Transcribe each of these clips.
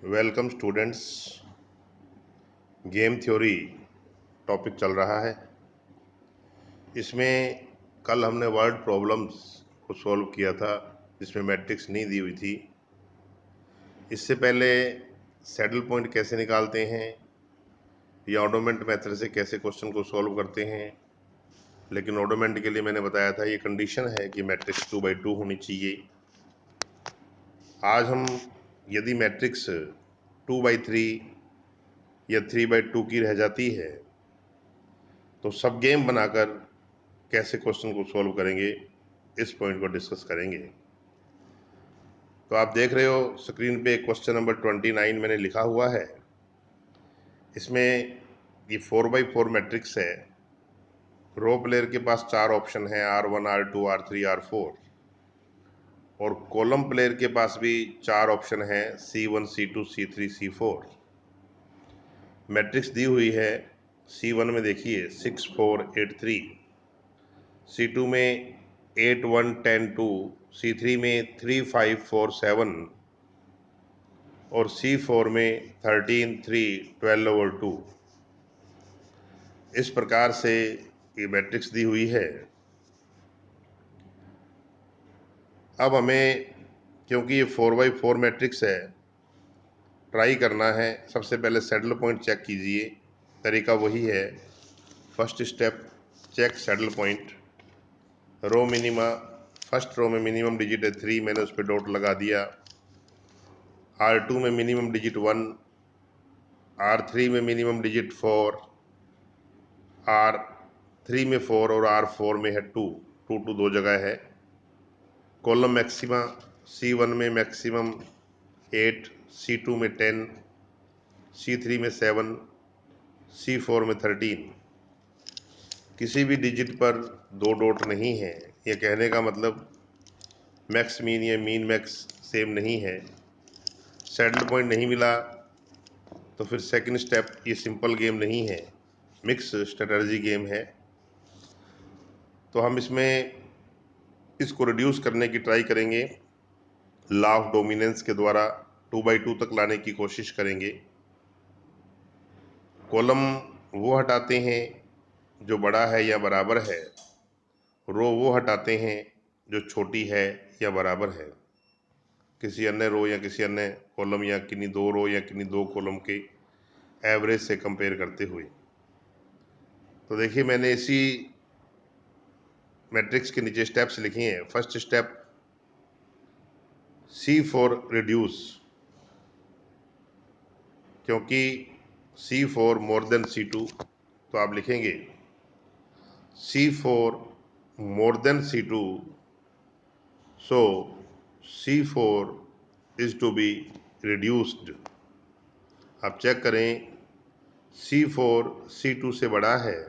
Welcome students. Game theory topic चल रहा है। इसमें कल हमने वर्ड प्रॉब्लम्स को सॉल्व किया था जिसमें मैट्रिक्स नहीं दी हुई थी। इससे पहले सैडल पॉइंट कैसे निकालते हैं या ऑडोमेंट मेथड से कैसे क्वेश्चन को सॉल्व करते हैं, लेकिन ऑडोमेंट के लिए मैंने बताया था ये कंडीशन है कि मैट्रिक्स 2/2 होनी चाहिए। आज हम यदि मैट्रिक्स 2/3 या 3/2 की रह जाती है तो सब गेम बनाकर कैसे क्वेश्चन को सॉल्व करेंगे, इस पॉइंट को डिस्कस करेंगे। तो आप देख रहे हो स्क्रीन पे क्वेश्चन नंबर 29 मैंने लिखा हुआ है। इसमें ये 4/4 मैट्रिक्स है। रो प्लेयर के पास 4 ऑप्शन है, R1, R2, R3, R4, और कॉलम प्लेयर के पास भी 4 ऑप्शन है, C1, C2, C3, C4। Matrix दी हुई है। C1 में देखिए 6, 4, 8, 3, C2 में 8, 1, 10, 2, C3 में 3, 5, 4, 7 और C4 में 13, 3, 12/2। इस प्रकार से ये मैट्रिक्स दी हुई है। अब हमें, क्योंकि ये 4/4 मैट्रिक्स है, ट्राई करना है। सबसे पहले सैडल पॉइंट चेक कीजिए। तरीका वही है। First step, check saddle point. Row minima, first row में मिनिमम डिजिट है 3, मैंने उस पर डॉट लगा दिया। R2 में मिनिमम डिजिट 1, R3 में मिनिमम डिजिट 4, R3 में 4 और R4 में है 2। 2 दो जगह है। कॉलम मैक्सिमा, C1 में मैक्सिमम 8, C2 में 10, C3 में 7, C4 में 13। किसी भी डिजिट पर 2 डॉट नहीं है। यह कहने का मतलब मैक्स मीन या मीन मैक्स सेम नहीं है। सैडल पॉइंट नहीं मिला तो फिर सेकंड स्टेप, ये सिंपल गेम नहीं है, मिक्स स्ट्रेटजी गेम है। तो हम इसमें इसको रिड्यूस करने की ट्राई करेंगे। लॉ ऑफ डोमिनेंस के द्वारा 2/2 तक लाने की कोशिश करेंगे। कॉलम वो हटाते हैं जो बड़ा है या बराबर है, रो वो हटाते हैं जो छोटी है या बराबर है, किसी अन्य रो या किसी अन्य कॉलम या किन्हीं 2 रो या किन्हीं 2 कॉलम के एवरेज से कंपेयर करते हुए। तो देखिए मैंने इसी मैट्रिक्स के नीचे स्टेप्स लिखे हैं। फर्स्ट स्टेप, C4 रिड्यूस, क्योंकि C4 मोर देन C2, तो आप लिखेंगे C4 more than C2, so C4 is to be reduced। आप चेक करें, C4 C2 से बड़ा है,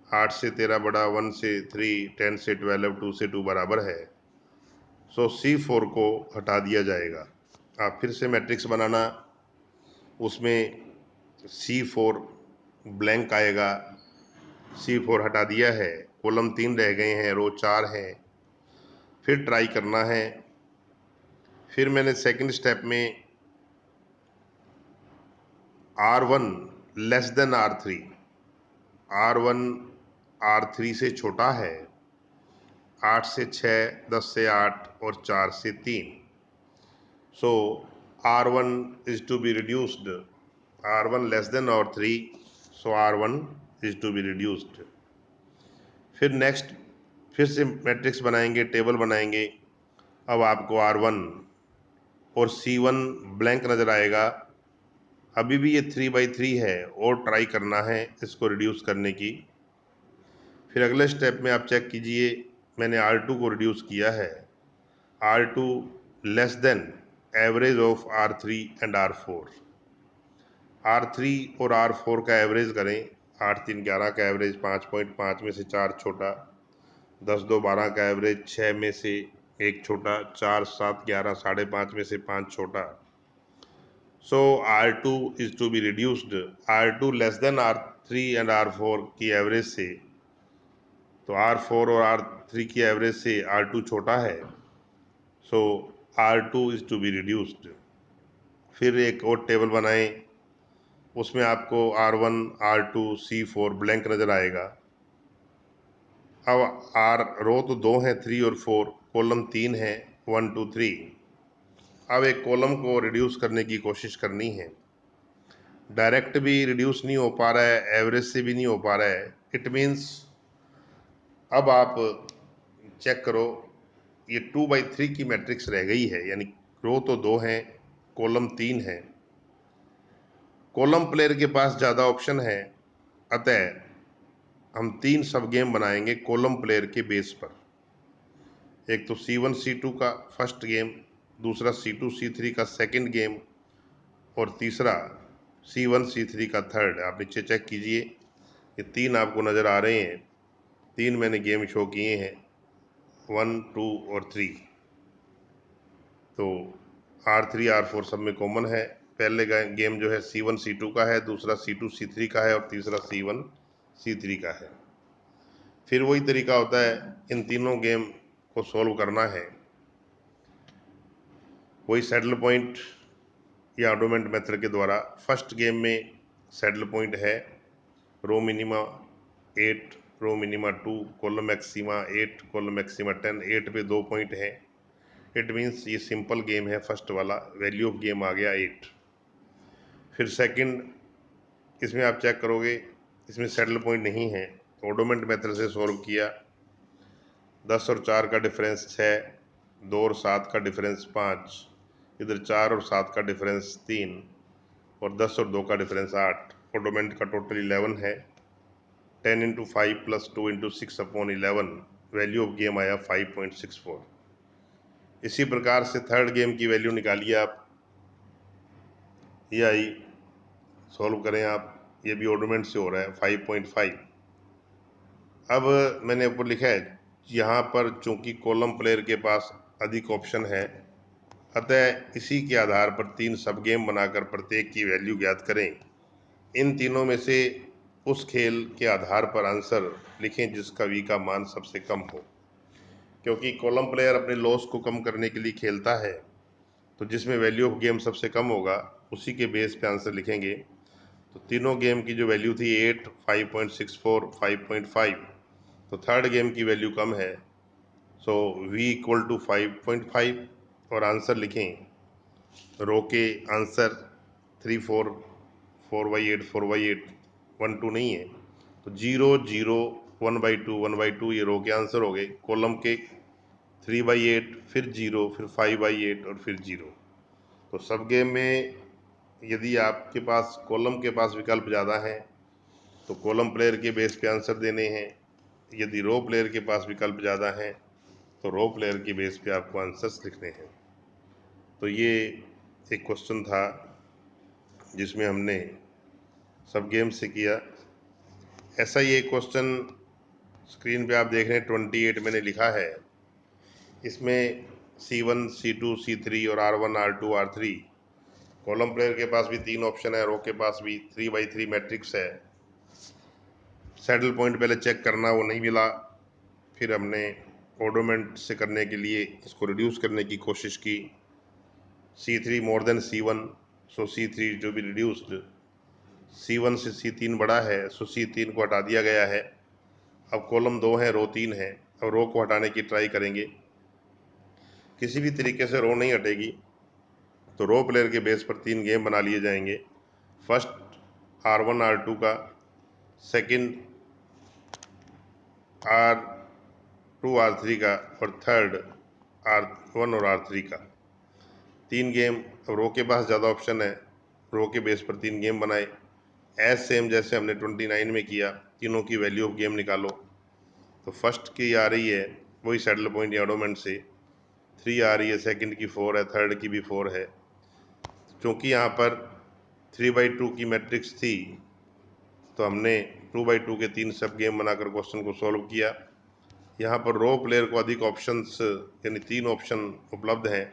8 से 13 बड़ा, 1 से 3, 10 से 12, 2 से 2 बराबर है, सो C4 को हटा दिया जाएगा। आप फिर से मैट्रिक्स बनाना, उसमें C4 ब्लैंक आएगा। C4 हटा दिया है, कॉलम 3 रह गए हैं, रो 4 हैं। फिर ट्राई करना है। फिर मैंने सेकंड स्टेप में R1 less than R3, R1 R3 से छोटा है, 8 से 6, 10 से 8 और 4 से 3। सो R1 is to be reduced, R1 less than R3, so R1 is to be reduced। फिर नेक्स्ट, फिर से मैट्रिक्स बनाएंगे, टेबल बनाएंगे। अब आपको R1 और C1 ब्लैंक नज़र आएगा। अभी भी ये 3/3 है और ट्राई करना है इसको रिड्यूस करने की। फिर अगले स्टेप में आप चेक कीजिए, मैंने R2 को रिड्यूस किया है। R2 less then average of R3 and R4। R3 और R4 का एवरेज करें। 8, 3, 11 का एवरेज 5.5 में से 4 छोटा, 10, 2, 12 का एवरेज 6 में से 1 छोटा, 4, 7, 11 5.5 में से 5 छोटा। So R2 is to be reduced, R2 less than R3 and R4 की एवरेज से। तो R4 और R3 की एवरेज से R2 छोटा है, so R2 is to be reduced. फिर एक और टेबल बनाएं, उसमें आपको R1, R2, C4 ब्लैंक नज़र आएगा। अब रो तो 2 हैं, 3 और 4, कॉलम 3 है, 1 2 3। अब एक कॉलम को रिड्यूस करने की कोशिश करनी है। डायरेक्ट भी रिड्यूस नहीं हो पा रहा है, एवरेज से भी नहीं हो पा रहा है। इट मीन्स अब आप चेक करो, ये 2/3 की मैट्रिक्स रह गई है, यानी रो तो 2 हैं, कॉलम 3 है। कॉलम प्लेयर के पास ज़्यादा ऑप्शन है, अतः हम 3 सब गेम बनाएंगे कॉलम प्लेयर के बेस पर। एक तो C1 C2 का फर्स्ट गेम, दूसरा C2 C3 का सेकंड गेम, और तीसरा C1 C3 का थर्ड। आप नीचे चेक कीजिए, ये 3 आपको नज़र आ रहे हैं। 3 मैंने गेम शो किए हैं, 1 2 और 3। तो R3 R4 सब में कॉमन है। पहले गेम जो है C1 C2 का है, दूसरा C2 C3 का है, और तीसरा C1 C3 का है। फिर वही तरीका होता है, इन तीनों गेम को सॉल्व करना है। वही सैडल पॉइंट या ऑडोमेंट मेथड के द्वारा। फर्स्ट गेम में सैडल पॉइंट है row minima 8, row minima 2, column maxima 8, column maxima 10। 8 पे 2 पॉइंट हैं। इट मीन्स ये सिंपल गेम है फर्स्ट वाला, वैल्यू ऑफ गेम आ गया 8। फिर सेकंड, इसमें आप चेक करोगे, इसमें सैडल पॉइंट नहीं है, तो ऑडोमेंट मेथड से सॉल्व किया। 10 और 4 का डिफरेंस 6, 2 और 7 का डिफरेंस 5, इधर 4 और 7 का डिफरेंस 3, और 10 और 2 का डिफरेंस 8। ऑडोमेंट का टोटल 11 है। 10 into 5 plus 2 into 6 upon 11, value of game आया 5.64। इसी प्रकार से थर्ड गेम की वैल्यू निकालिए आप, ये आई, सॉल्व करें आप, ये भी ऑर्डोमेंट से हो रहा है 5.5। अब मैंने ऊपर लिखा है, यहाँ पर चूंकि कॉलम प्लेयर के पास अधिक ऑप्शन है, अतः इसी के आधार पर 3 सब गेम बनाकर प्रत्येक की वैल्यू ज्ञात करें। इन तीनों में से उस खेल के आधार पर आंसर लिखें जिसका वी का मान सबसे कम हो। क्योंकि कॉलम प्लेयर अपने लॉस को कम करने के लिए खेलता है, तो जिसमें वैल्यू ऑफ गेम सबसे कम होगा उसी के बेस पे आंसर लिखेंगे। तो तीनों गेम की जो वैल्यू थी 8, 5.64, 5.5, तो थर्ड गेम की वैल्यू कम है, सो v इक्वल टू 5.5। और आंसर लिखें, रो के आंसर 3 4, 4/8, 4/8, 1 2 नहीं है, तो 0 0, 1/2, 1/2 ये रो के आंसर हो गए। कॉलम के 3/8, फिर 0, फिर 5/8 और फिर 0। तो सब गेम में यदि आपके पास कॉलम के पास विकल्प ज़्यादा हैं तो कॉलम प्लेयर के बेस पे आंसर देने हैं। यदि रो प्लेयर के पास विकल्प ज़्यादा हैं तो रो प्लेयर के बेस पे आपको आंसर्स लिखने हैं। तो ये एक क्वेश्चन था जिसमें हमने सब गेम से किया। ऐसा ही एक क्वेश्चन स्क्रीन पे आप देख रहे हैं 28 मैंने लिखा है। इसमें C1 C2 C3 और R1 R2 R3, column player के पास भी 3 ऑप्शन है, रो के पास भी 3/3 मैट्रिक्स है। सैडल पॉइंट पहले चेक करना, वो नहीं मिला। फिर हमने ऑडोमेंट से करने के लिए इसको रिड्यूस करने की कोशिश की। C3 मोर देन C1, सो C3 जो भी रिड्यूस्ड, C1 से C3 बड़ा है, सो C3 को हटा दिया गया है। अब कॉलम 2 है, रो 3 है। अब रो को हटाने की ट्राई करेंगे, किसी भी तरीके से रो नहीं हटेगी, तो रो प्लेयर के बेस पर 3 गेम बना लिए जाएंगे। फर्स्ट R1 R2 का, सेकंड R2 R3 का, और थर्ड R1 और R3 का। 3 गेम। अब रो के पास ज़्यादा ऑप्शन है, रो के बेस पर 3 गेम बनाए, एज सेम जैसे हमने 29 में किया। तीनों की वैल्यू ऑफ गेम निकालो। तो फर्स्ट की आ रही है वही सैडल पॉइंट या ऑडोमेंट से, 3 आ रही है, सेकंड की 4 है, थर्ड की भी 4 है। क्योंकि यहाँ पर 3/2 की मैट्रिक्स थी, तो हमने 2/2 के 3 सब गेम बनाकर क्वेश्चन को सॉल्व किया। यहाँ पर रो प्लेयर को अधिक ऑप्शंस यानी 3 ऑप्शन उपलब्ध हैं,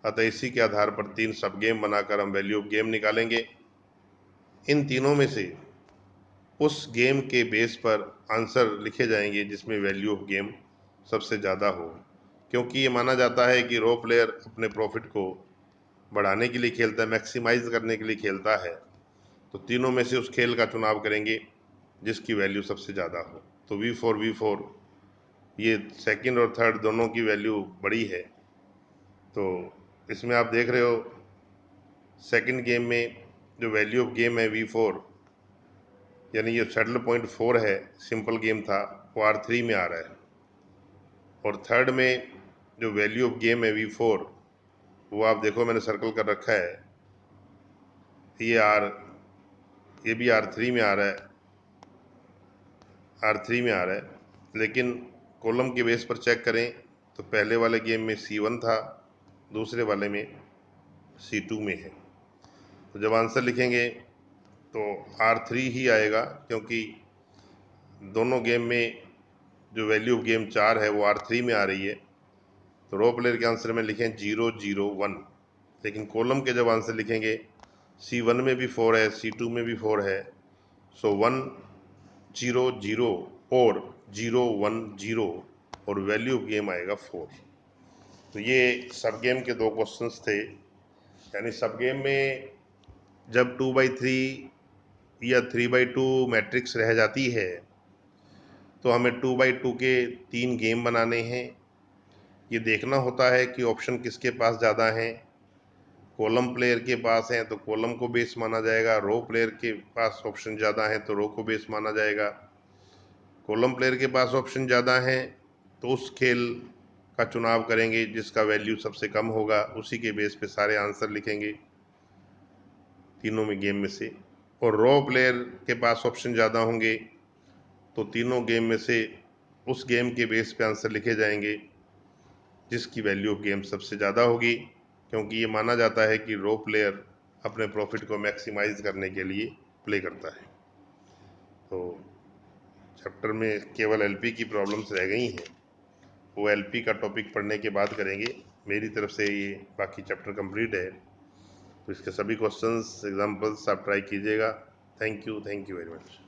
अतः इसी के आधार पर 3 सब गेम बनाकर हम वैल्यू ऑफ गेम निकालेंगे। इन तीनों में से उस गेम के बेस पर आंसर लिखे जाएंगे जिसमें वैल्यू ऑफ गेम सबसे ज़्यादा हो। क्योंकि ये माना जाता है कि रो प्लेयर अपने प्रॉफिट को बढ़ाने के लिए खेलता है, मैक्सिमाइज करने के लिए खेलता है, तो तीनों में से उस खेल का चुनाव करेंगे जिसकी वैल्यू सबसे ज़्यादा हो। तो V4 ये सेकंड और थर्ड दोनों की वैल्यू बड़ी है। तो इसमें आप देख रहे हो सेकंड गेम में जो वैल्यू ऑफ गेम है V4, यानी ये सेटल पॉइंट 4 है, सिंपल गेम था, वो R3 में आ रहा है। और थर्ड में जो वैल्यू ऑफ गेम है V4, वो आप देखो मैंने सर्कल कर रखा है, ये भी R3 में आ रहा है, R3 में आ रहा है। लेकिन कॉलम के बेस पर चेक करें तो पहले वाले गेम में C1 था, दूसरे वाले में C2 में है। तो जब आंसर लिखेंगे तो R3 ही आएगा, क्योंकि दोनों गेम में जो वैल्यू ऑफ गेम 4 है वो R3 में आ रही है। तो रो प्लेयर के आंसर में लिखें 0 0 1। लेकिन कॉलम के जब आंसर लिखेंगे C1 में भी 4 है, C2 में भी 4 है, सो 1 0 0 और 0 1 0 और वैल्यू ऑफ गेम आएगा 4। तो ये सब गेम के दो क्वेश्चंस थे। यानी सब गेम में जब 2/3 या 3/2 मैट्रिक्स रह जाती है तो हमें 2/2 के 3 गेम बनाने हैं। ये देखना होता है कि ऑप्शन किसके पास ज़्यादा हैं। कॉलम प्लेयर के पास हैं तो कॉलम को बेस माना जाएगा, रो प्लेयर के पास ऑप्शन ज़्यादा हैं तो रो को बेस माना जाएगा। कॉलम प्लेयर के पास ऑप्शन ज़्यादा हैं तो उस खेल का चुनाव करेंगे जिसका वैल्यू सबसे कम होगा, उसी के बेस पे सारे आंसर लिखेंगे तीनों में गेम में से। और रो प्लेयर के पास ऑप्शन ज़्यादा होंगे तो तीनों गेम में से उस गेम के बेस पे आंसर लिखे जाएंगे जिसकी वैल्यू ऑफ गेम सबसे ज़्यादा होगी, क्योंकि ये माना जाता है कि रो प्लेयर अपने प्रॉफिट को मैक्सिमाइज करने के लिए प्ले करता है। तो चैप्टर में केवल एलपी की प्रॉब्लम्स रह गई हैं, वो एलपी का टॉपिक पढ़ने के बाद करेंगे। मेरी तरफ से ये बाकी चैप्टर कंप्लीट है, तो इसके सभी क्वेश्चंस एग्जांपल्स आप ट्राई कीजिएगा। Thank you very much.